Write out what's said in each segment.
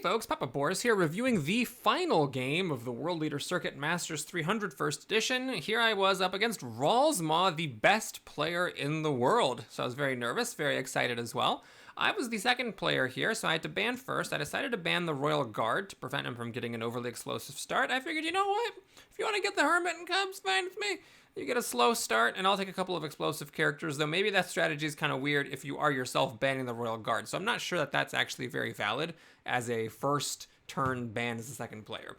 folks, Papa Boris here, reviewing the final game of the World Leader Circuit Masters 300 First Edition. Here I was up against RalzMaw, the best player in the world. So I was very nervous, very excited as well. I was the second player here, so I had to ban first. I decided to ban the Royal Guard to prevent him from getting an overly explosive start. I figured, you know what? If you want to get the Hermit and Cubs, fine with me. You get a slow start, and I'll take a couple of explosive characters, though maybe that strategy is kind of weird if you are yourself banning the Royal Guard. So I'm not sure that that's actually very valid as a first turn ban as a second player.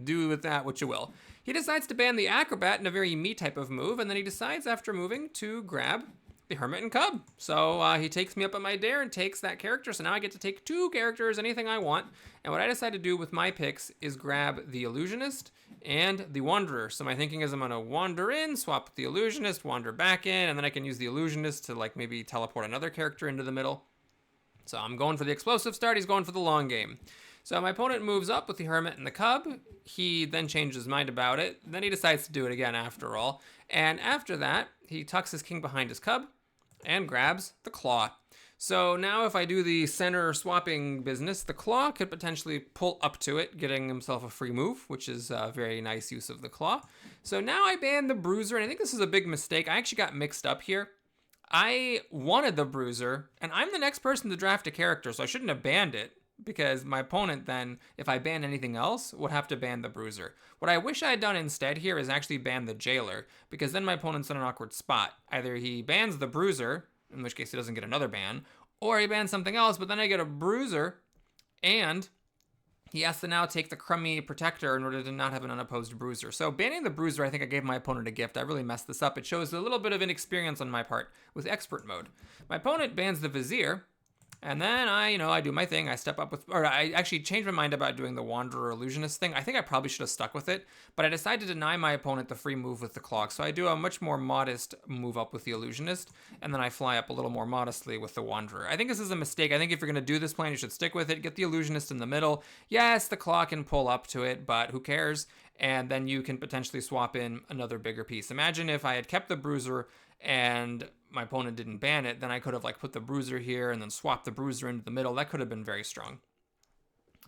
Do with that what you will. He decides to ban the Acrobat in a very me type of move, and then he decides after moving to grab the Hermit and Cub. So he takes me up at my dare and takes that character. So now I get to take two characters, anything I want. And what I decide to do with my picks is grab the Illusionist and the Wanderer. So my thinking is I'm going to wander in, swap with the Illusionist, wander back in, and then I can use the Illusionist to like maybe teleport another character into the middle. So I'm going for the explosive start. He's going for the long game. So my opponent moves up with the Hermit and the Cub. He then changes his mind about it. Then he decides to do it again after all. And after that, he tucks his king behind his Cub and grabs the Claw. So now if I do the center swapping business, the Claw could potentially pull up to it, getting himself a free move, which is a very nice use of the Claw. So now I ban the Bruiser, and I think this is a big mistake. I actually got mixed up here. I wanted the Bruiser, and I'm the next person to draft a character, so I shouldn't have banned it, because my opponent then, if I ban anything else, would have to ban the Bruiser. What I wish I had done instead here is actually ban the Jailer, because then my opponent's in an awkward spot. Either he bans the Bruiser, in which case he doesn't get another ban, or he bans something else, but then I get a Bruiser, and he has to now take the crummy Protector in order to not have an unopposed Bruiser. So banning the Bruiser, I think I gave my opponent a gift. I really messed this up. It shows a little bit of inexperience on my part with Expert mode. My opponent bans the Vizier, and then I do my thing. I step up with, or I actually changed my mind about doing the Wanderer Illusionist thing. I think I probably should have stuck with it, but I decided to deny my opponent the free move with the Clock. So I do a much more modest move up with the Illusionist, and then I fly up a little more modestly with the Wanderer. I think this is a mistake. I think if you're going to do this plan, you should stick with it. Get the Illusionist in the middle. Yes, the Clock can pull up to it, but who cares? And then you can potentially swap in another bigger piece. Imagine if I had kept the Bruiser and my opponent didn't ban it, then I could have like put the Bruiser here and then swapped the Bruiser into the middle. That could have been very strong.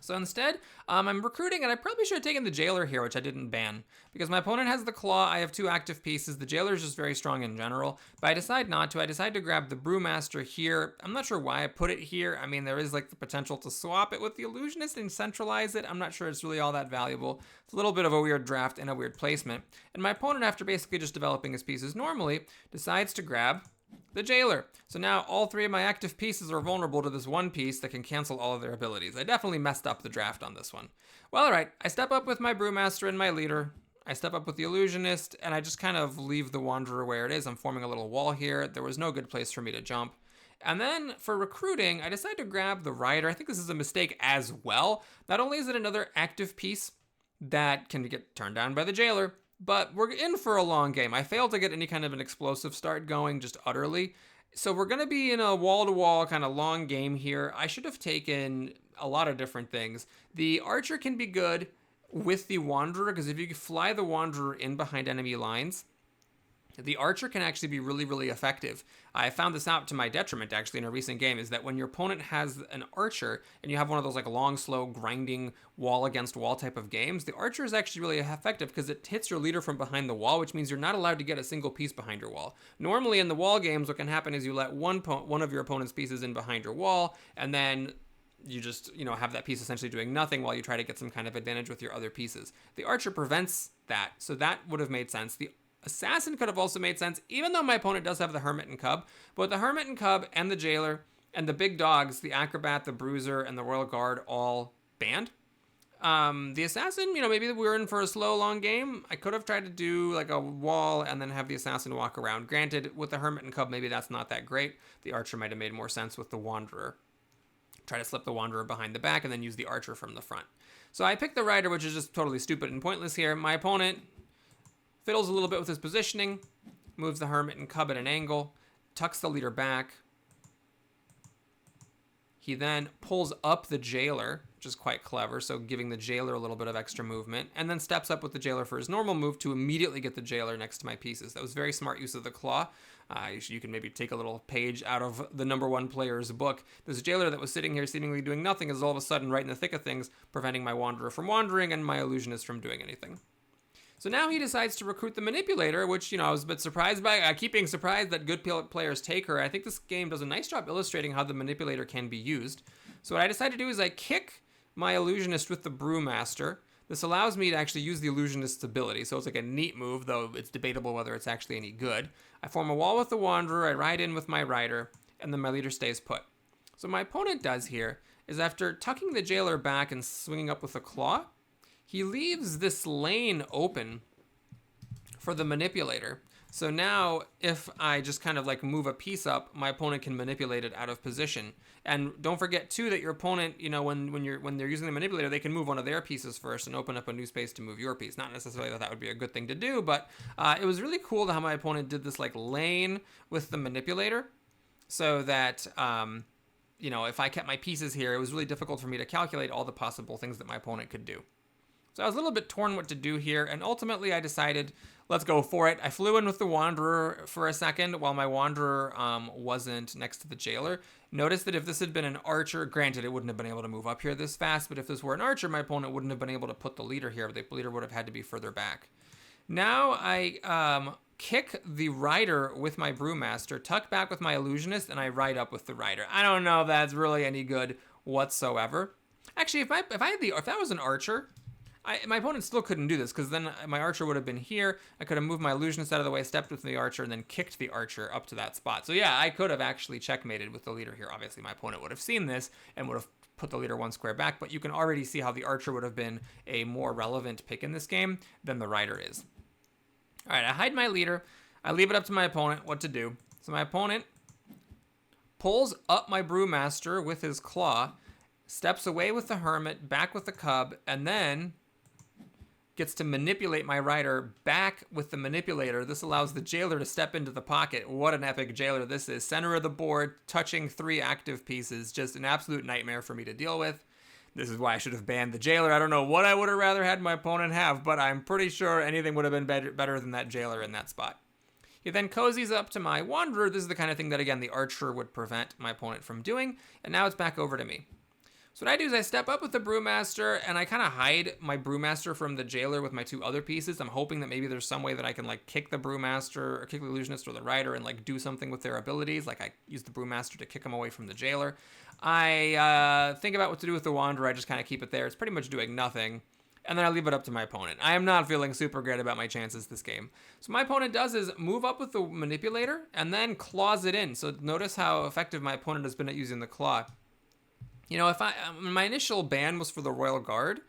So instead, I'm recruiting, and I probably should have taken the Jailer here, which I didn't ban, because my opponent has the Claw. I have two active pieces. The Jailer is just very strong in general, but I decide not to. I decide to grab the Brewmaster here. I'm not sure why I put it here. I mean, there is like the potential to swap it with the Illusionist and centralize it. I'm not sure it's really all that valuable. It's a little bit of a weird draft and a weird placement. And my opponent, after basically just developing his pieces normally, decides to grab the Jailer. So now all three of my active pieces are vulnerable to this one piece that can cancel all of their abilities. I definitely messed up the draft on this one. Well, all right, I step up with my Brewmaster and my Leader. I step up with the Illusionist, and I just kind of leave the Wanderer where it is. I'm forming a little wall here. There was no good place for me to jump. And then for recruiting, I decide to grab the Rider. I think this is a mistake as well. Not only is it another active piece that can get turned down by the Jailer, but we're in for a long game. I failed to get any kind of an explosive start going, just utterly. So we're going to be in a wall-to-wall kind of long game here. I should have taken a lot of different things. The Archer can be good with the Wanderer, because if you fly the Wanderer in behind enemy lines, the Archer can actually be really, really effective. I found this out to my detriment, actually, in a recent game, is that when your opponent has an Archer, and you have one of those like long, slow, grinding wall-against-wall type of games, the Archer is actually really effective because it hits your leader from behind the wall, which means you're not allowed to get a single piece behind your wall. Normally, in the wall games, what can happen is you let one of your opponent's pieces in behind your wall, and then you just, have that piece essentially doing nothing while you try to get some kind of advantage with your other pieces. The Archer prevents that, so that would have made sense. The Assassin could have also made sense, even though my opponent does have the Hermit and Cub. But the Hermit and Cub and the Jailer and the big dogs, the Acrobat, the Bruiser, and the Royal Guard all banned. The Assassin, maybe we're in for a slow, long game. I could have tried to do like a wall and then have the Assassin walk around. Granted, with the Hermit and Cub, maybe that's not that great. The Archer might have made more sense with the Wanderer. Try to slip the Wanderer behind the back and then use the Archer from the front. So I picked the Rider, which is just totally stupid and pointless here. My opponent fiddles a little bit with his positioning, moves the Hermit and Cub at an angle, tucks the Leader back. He then pulls up the Jailer, which is quite clever, so giving the Jailer a little bit of extra movement, and then steps up with the Jailer for his normal move to immediately get the Jailer next to my pieces. That was very smart use of the Claw. You can maybe take a little page out of the number one player's book. This jailer that was sitting here seemingly doing nothing is all of a sudden right in the thick of things, preventing my wanderer from wandering and my illusionist from doing anything. So now he decides to recruit the manipulator, which, I was a bit surprised by. I keep being surprised that good players take her. I think this game does a nice job illustrating how the manipulator can be used. So what I decided to do is I kick my illusionist with the brewmaster. This allows me to actually use the illusionist's ability, so it's like a neat move, though it's debatable whether it's actually any good. I form a wall with the wanderer, I ride in with my rider, and then my leader stays put. So what my opponent does here is after tucking the jailer back and swinging up with a claw, he leaves this lane open for the manipulator. So now if I just kind of like move a piece up, my opponent can manipulate it out of position. And don't forget too that your opponent, when they're using the manipulator, they can move one of their pieces first and open up a new space to move your piece. Not necessarily that would be a good thing to do, but it was really cool how my opponent did this like lane with the manipulator, so that if I kept my pieces here, it was really difficult for me to calculate all the possible things that my opponent could do. So I was a little bit torn what to do here, and ultimately I decided, let's go for it. I flew in with the wanderer for a second while my wanderer wasn't next to the jailer. Notice that if this had been an archer, granted it wouldn't have been able to move up here this fast, but if this were an archer, my opponent wouldn't have been able to put the leader here. The leader would have had to be further back. Now I kick the rider with my brewmaster, tuck back with my illusionist, and I ride up with the rider. I don't know if that's really any good whatsoever. Actually, if that was an archer, my opponent still couldn't do this, because then my archer would have been here. I could have moved my illusionist out of the way, stepped with the archer, and then kicked the archer up to that spot. So yeah, I could have actually checkmated with the leader here. Obviously, my opponent would have seen this and would have put the leader one square back, but you can already see how the archer would have been a more relevant pick in this game than the rider is. All right, I hide my leader. I leave it up to my opponent what to do. So my opponent pulls up my brewmaster with his claw, steps away with the hermit, back with the cub, and then gets to manipulate my rider back with the manipulator. This allows the jailer to step into the pocket. What an epic jailer this is. Center of the board, touching 3 active pieces. Just an absolute nightmare for me to deal with. This is why I should have banned the jailer. I don't know what I would have rather had my opponent have, but I'm pretty sure anything would have been better than that jailer in that spot. He then cozies up to my wanderer. This is the kind of thing that, again, the archer would prevent my opponent from doing. And now it's back over to me. So what I do is I step up with the brewmaster, and I kind of hide my brewmaster from the jailer with my 2 other pieces. I'm hoping that maybe there's some way that I can like kick the brewmaster or kick the illusionist or the rider and like do something with their abilities. Like I use the brewmaster to kick them away from the jailer. I think about what to do with the wanderer. I just kind of keep it there. It's pretty much doing nothing. And then I leave it up to my opponent. I am not feeling super great about my chances this game. So my opponent does is move up with the manipulator and then claws it in. So notice how effective my opponent has been at using the claw. If my initial ban was for the Royal Guard,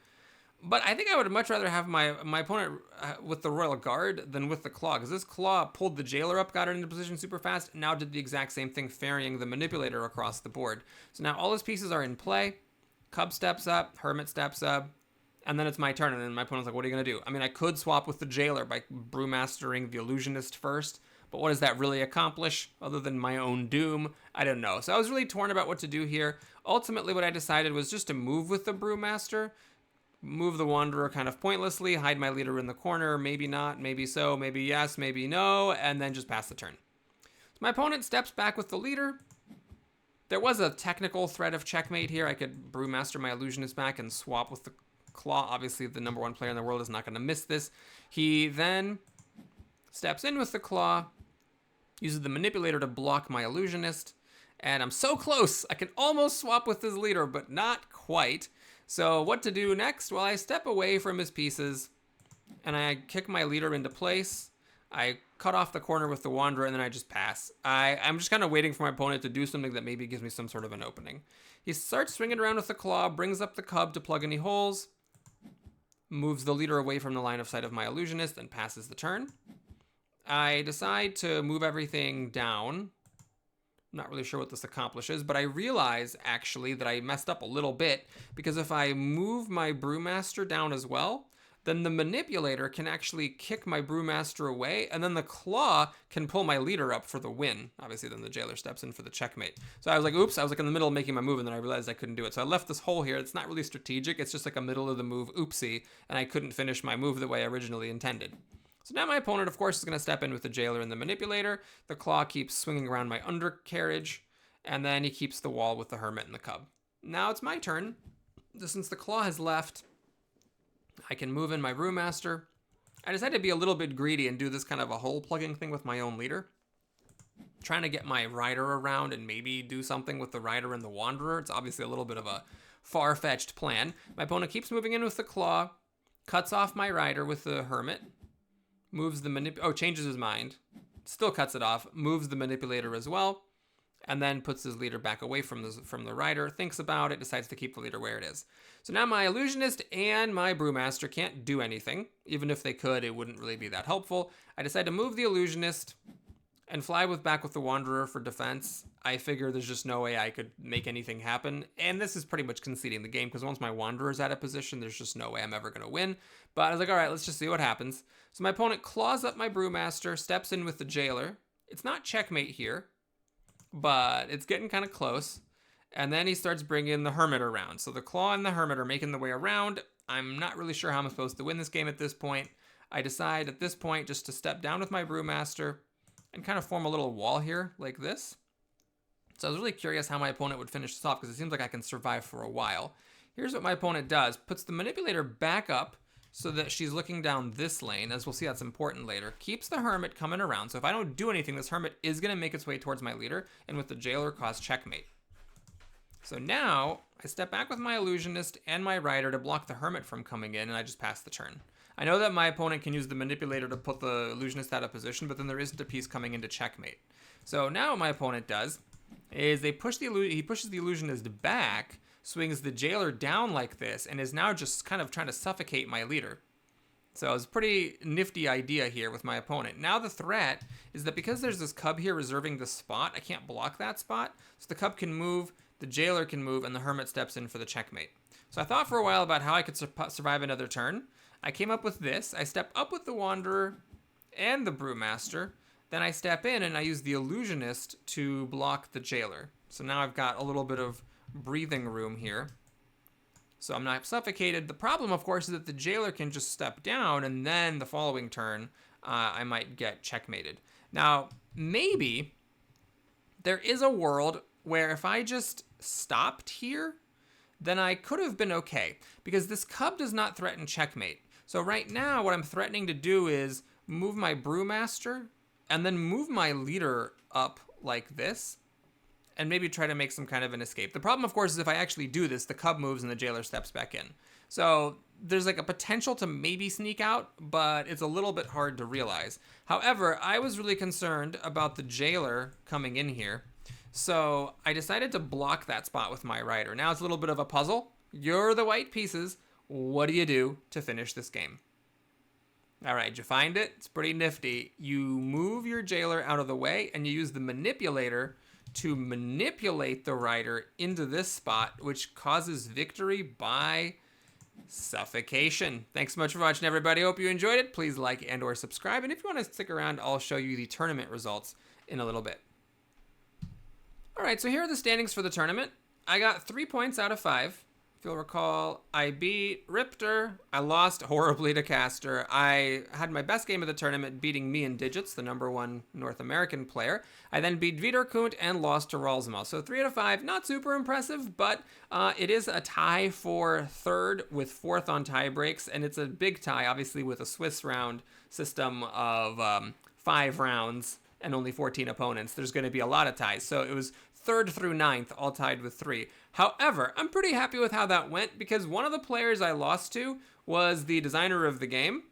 but I think I would much rather have my opponent with the Royal Guard than with the claw, because this claw pulled the jailer up, got it into position super fast, and now did the exact same thing, ferrying the manipulator across the board. So now all his pieces are in play. Cub steps up, Hermit steps up, and then it's my turn, and then my opponent's like, what are you going to do? I mean, I could swap with the jailer by brewmastering the illusionist first, but what does that really accomplish other than my own doom? I don't know. So I was really torn about what to do here. Ultimately, what I decided was just to move with the brewmaster, move the wanderer kind of pointlessly, hide my leader in the corner, maybe not, maybe so, maybe yes, maybe no, and then just pass the turn. So my opponent steps back with the leader. There was a technical threat of checkmate here. I could brewmaster my illusionist back and swap with the claw. Obviously, the number 1 player in the world is not going to miss this. He then steps in with the claw, uses the manipulator to block my illusionist, and I'm so close. I can almost swap with his leader, but not quite. So what to do next? Well, I step away from his pieces, and I kick my leader into place. I cut off the corner with the wanderer, and then I just pass. I'm just kind of waiting for my opponent to do something that maybe gives me some sort of an opening. He starts swinging around with the claw, brings up the cub to plug any holes, moves the leader away from the line of sight of my illusionist, and passes the turn. I decide to move everything down. I'm not really sure what this accomplishes, but I realize actually that I messed up a little bit, because if I move my brewmaster down as well, then the manipulator can actually kick my brewmaster away, and then the claw can pull my leader up for the win. Obviously, then the jailer steps in for the checkmate. So I was like, oops, I was like in the middle of making my move, and then I realized I couldn't do it. So I left this hole here. It's not really strategic. It's just like a middle of the move oopsie, and I couldn't finish my move the way I originally intended. So now my opponent, of course, is going to step in with the Jailer and the Manipulator. The Claw keeps swinging around my undercarriage, and then he keeps the wall with the Hermit and the Cub. Now it's my turn. Since the Claw has left, I can move in my Brewmaster. I decided to be a little bit greedy and do this kind of a hole plugging thing with my own leader. Trying to get my Rider around and maybe do something with the Rider and the Wanderer. It's obviously a little bit of a far-fetched plan. My opponent keeps moving in with the Claw, cuts off my Rider with the Hermit, moves the changes his mind, still cuts it off, moves the Manipulator as well, and then puts his leader back away from the Rider, thinks about it, decides to keep the leader where it is. So now my Illusionist and my Brewmaster can't do anything. Even if they could, it wouldn't really be that helpful. I decide to move the Illusionist and fly back with the Wanderer for defense. I figure there's just no way I could make anything happen. And this is pretty much conceding the game, because once my Wanderer's out of position, there's just no way I'm ever going to win. But I was like, all right, let's just see what happens. So my opponent claws up my Brewmaster, steps in with the Jailer. It's not checkmate here, but it's getting kind of close. And then he starts bringing the Hermit around. So the Claw and the Hermit are making the way around. I'm not really sure how I'm supposed to win this game at this point. I decide at this point just to step down with my Brewmaster and kind of form a little wall here like this. So I was really curious how my opponent would finish this off, because it seems like I can survive for a while. Here's what my opponent does. Puts the Manipulator back up so that she's looking down this lane. As we'll see, that's important later. Keeps the Hermit coming around. So if I don't do anything, this Hermit is going to make its way towards my leader, and with the Jailer cause checkmate. So now I step back with my Illusionist and my Rider to block the Hermit from coming in, and I just pass the turn. I know that my opponent can use the Manipulator to put the Illusionist out of position, but then there isn't a piece coming into checkmate. So now what my opponent does is he pushes the Illusionist back, swings the Jailer down like this, and is now just kind of trying to suffocate my leader. So it was a pretty nifty idea here with my opponent. Now the threat is that because there's this Cub here reserving the spot, I can't block that spot. So the Cub can move, the Jailer can move, and the Hermit steps in for the checkmate. So I thought for a while about how I could survive another turn. I came up with this. I step up with the Wanderer and the Brewmaster. Then I step in and I use the Illusionist to block the Jailer. So now I've got a little bit of breathing room here. So I'm not suffocated. The problem, of course, is that the Jailer can just step down, and then the following turn, I might get checkmated. Now, maybe there is a world where if I just stopped here, then I could have been okay, because this Cub does not threaten checkmate. So right now, what I'm threatening to do is move my Brewmaster and then move my leader up like this, and maybe try to make some kind of an escape. The problem, of course, is if I actually do this, the Cub moves and the Jailer steps back in. So there's like a potential to maybe sneak out, but it's a little bit hard to realize. However, I was really concerned about the Jailer coming in here, so I decided to block that spot with my Rider. Now it's a little bit of a puzzle. You're the white pieces. What do you do to finish this game? All right, did you find it? It's pretty nifty. You move your Jailer out of the way, and you use the Manipulator to manipulate the Rider into this spot, which causes victory by suffocation. Thanks so much for watching, everybody. Hope you enjoyed it. Please like and or subscribe. And if you want to stick around, I'll show you the tournament results in a little bit. All right, so here are the standings for the tournament. I got 3 points out of 5. If you'll recall, I beat Riptor. I lost horribly to Caster. I had my best game of the tournament, beating me in Digits, the #1 North American player. I then beat Wiederkunt and lost to RalzMaw. So 3 out of 5, not super impressive, but it is a tie for third with fourth on tie breaks, and it's a big tie, obviously, with a Swiss round system of 5 rounds and only 14 opponents. There's going to be a lot of ties. So it was 3rd through 9th, all tied with 3. However, I'm pretty happy with how that went, because one of the players I lost to was the designer of the game,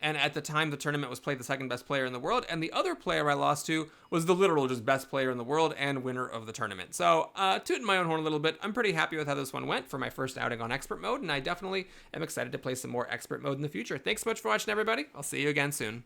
and at the time the tournament was played the 2nd best player in the world, and the other player I lost to was the literal just best player in the world and winner of the tournament. So, tooting my own horn a little bit, I'm pretty happy with how this one went for my first outing on Expert Mode, and I definitely am excited to play some more Expert Mode in the future. Thanks so much for watching, everybody. I'll see you again soon.